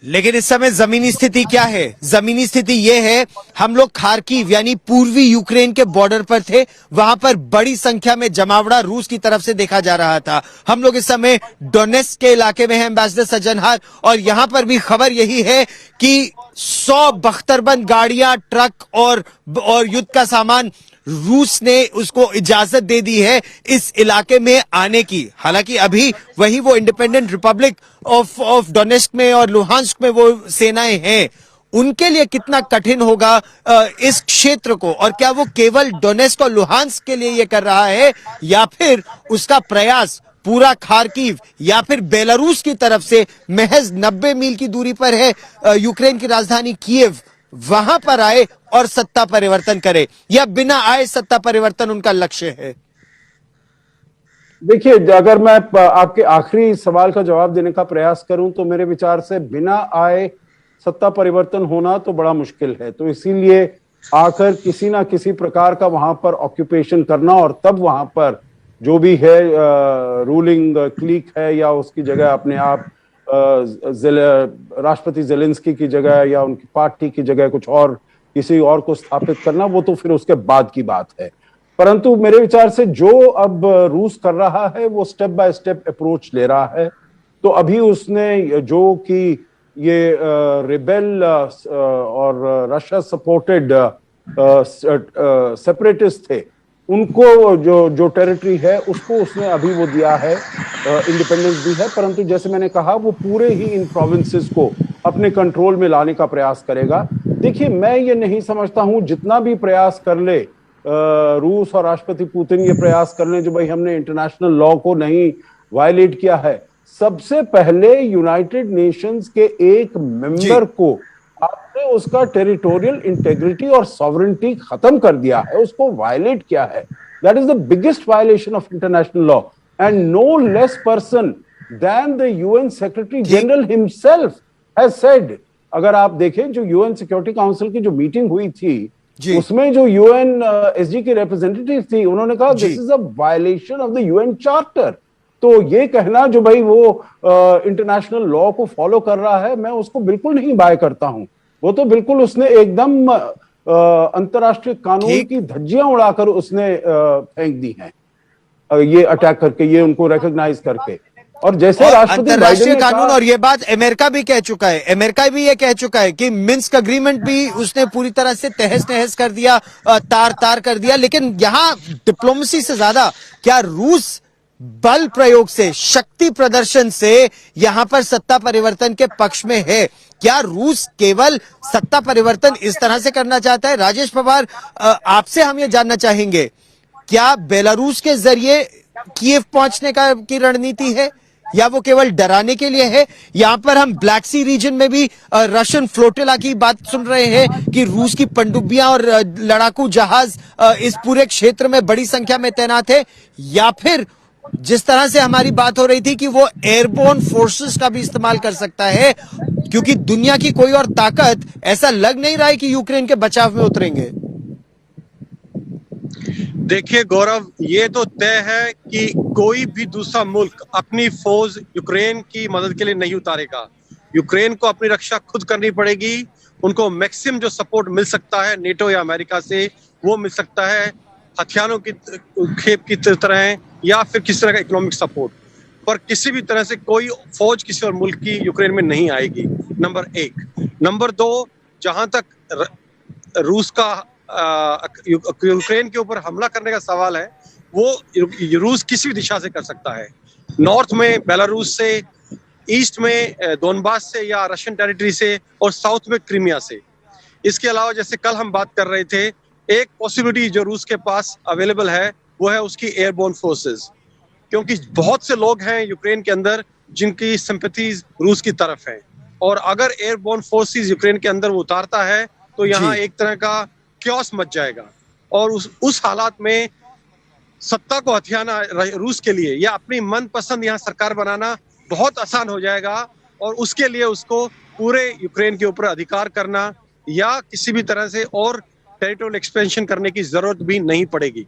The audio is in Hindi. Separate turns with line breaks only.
लेकिन इस समय जमीनी स्थिति क्या है? जमीनी स्थिति ये है, हम लोग खार्किव यानी पूर्वी यूक्रेन के बॉर्डर पर थे, वहां पर बड़ी संख्या में जमावड़ा रूस की तरफ से देखा जा रहा था। हम लोग इस समय डोनेट्स्क के इलाके में हैं, एम्बेसडर सज्जनहार, और यहां पर भी खबर यही है कि 100 बख्तरबंद गाड़ियां, ट्रक और युद्ध का सामान रूस ने उसको इजाजत दे दी है इस इलाके में आने की। हालांकि अभी वही वो इंडिपेंडेंट रिपब्लिक ऑफ डोनेट्स्क में और लुहांस्क में वो सेनाएं हैं, उनके लिए कितना कठिन होगा इस क्षेत्र को, और क्या वो केवल डोनेट्स्क और लुहांस्क के लिए ये कर रहा है, या फिर उसका प्रयास पूरा खार्किव या फिर बेलारूस की तरफ से महज 90 मील की दूरी पर है यूक्रेन की राजधानी कीव, वहां पर आए और सत्ता परिवर्तन करे, या बिना आए सत्ता परिवर्तन उनका लक्ष्य है?
देखिए, अगर मैं आपके आखिरी सवाल का जवाब देने का प्रयास करूं तो मेरे विचार से बिना आए सत्ता परिवर्तन होना तो बड़ा मुश्किल है। तो इसीलिए आकर किसी ना किसी प्रकार का वहां पर ऑक्यूपेशन करना, और तब वहां पर जो भी है रूलिंग क्लीक है या उसकी जगह अपने आप राष्ट्रपति जेलेंस्की की जगह या उनकी पार्टी की जगह कुछ और किसी और को स्थापित करना, वो तो फिर उसके बाद की बात है। परंतु मेरे विचार से जो अब रूस कर रहा है वो स्टेप बाय स्टेप अप्रोच ले रहा है। तो अभी उसने जो कि ये रिबेल और रशिया सपोर्टेड सेपरेटिस्ट थे, उनको जो टेरिटरी है उसको उसने अभी वो दिया है, इंडिपेंडेंस दी है। परंतु जैसे मैंने कहा, वो पूरे ही इन प्रोविंसेस को अपने कंट्रोल में लाने का प्रयास करेगा। देखिए, मैं ये नहीं समझता हूं जितना भी प्रयास कर ले रूस और राष्ट्रपति पुतिन ये प्रयास कर ले जो भाई हमने इंटरनेशनल लॉ को नहीं वायलेट किया है। सबसे पहले यूनाइटेड नेशंस के एक मेंबर को आपने उसका टेरिटोरियल इंटेग्रिटी और सॉवरेनिटी खत्म कर दिया है, उसको वायलेट किया है। That is the biggest violation of international law, and no less person than the UN secretary general himself has said. अगर आप देखें, जो यूएन सिक्योरिटी काउंसिल की जो मीटिंग हुई थी उसमें जो यूएन एसजी की रिप्रेजेंटेटिव थी, उन्होंने कहा this is a violation of the UN charter. तो ये कहना जो भाई वो इंटरनेशनल लॉ को फॉलो कर रहा है, मैं उसको बिल्कुल नहीं बाय करता हूं। वो तो बिल्कुल उसने एकदम अंतरराष्ट्रीय कानून की धज्जियां उड़ाकर उसने फेंक दी हैं ये अटैक करके, ये उनको रिकॉग्नाइज करके। और जैसे राष्ट्रपति
अंतरराष्ट्रीय कानून, और ये बात अमेरिका भी कह चुका है, अमेरिका भी ये कह चुका है कि मिन्स्क अग्रीमेंट भी उसने पूरी तरह से तहस नहस कर दिया, तार तार कर दिया। लेकिन यहां डिप्लोमेसी से ज्यादा क्या रूस बल प्रयोग से, शक्ति प्रदर्शन से यहां पर सत्ता परिवर्तन के पक्ष में है? क्या रूस केवल सत्ता परिवर्तन इस तरह से करना चाहता है? राजेश पवार, आपसे हम ये जानना चाहेंगे, क्या बेलारूस के जरिए कीव पहुंचने की रणनीति है, या वो केवल डराने के लिए है? यहां पर हम ब्लैक सी रीजन में भी रशियन फ्लोटिला की बात सुन रहे हैं कि रूस की पनडुब्बियां और लड़ाकू जहाज इस पूरे क्षेत्र में बड़ी संख्या में तैनात है, या फिर जिस तरह से हमारी बात हो रही थी कि वो एयरबोर्न फोर्सेस का भी इस्तेमाल कर सकता है, क्योंकि दुनिया की कोई और ताकत ऐसा लग नहीं रहा है कि यूक्रेन के बचाव में उतरेंगे।
देखिए गौरव, ये तो तय है कि कोई भी दूसरा मुल्क अपनी फौज यूक्रेन की मदद के लिए नहीं उतारेगा। यूक्रेन को अपनी रक्षा खुद करनी पड़ेगी। उनको मैक्सिमम जो सपोर्ट मिल सकता है नेटो या अमेरिका से, वो मिल सकता है हथियारों की खेप की तरह या फिर किसी तरह का इकोनॉमिक सपोर्ट, पर किसी भी तरह से कोई फौज किसी और मुल्क की यूक्रेन में नहीं आएगी, नंबर 1। नंबर 2, जहां तक रूस का यूक्रेन के ऊपर हमला करने का सवाल है, वो रूस किसी भी दिशा से कर सकता है। नॉर्थ में बेलारूस से, ईस्ट में दोनबास से या रशियन टेरिटरी से, और साउथ में क्रीमिया से। इसके अलावा जैसे कल हम बात कर रहे थे, एक पॉसिबिलिटी जो रूस के पास अवेलेबल है वो है उसकी एयरबोर्न फोर्सेस, क्योंकि बहुत से लोग हैं यूक्रेन के अंदर जिनकी सिंपैथीज रूस की तरफ है, और अगर एयरबोर्न फोर्सेस यूक्रेन के अंदर वो उतारता है तो यहाँ एक तरह का क्योस मच जाएगा, और उस हालात में सत्ता को हथियाना रूस के लिए या अपनी मनपसंद यहाँ सरकार बनाना बहुत आसान हो जाएगा, और उसके लिए उसको पूरे यूक्रेन के ऊपर अधिकार करना या किसी भी तरह से और टेरिटोरियल एक्सपेंशन करने की जरूरत भी नहीं पड़ेगी।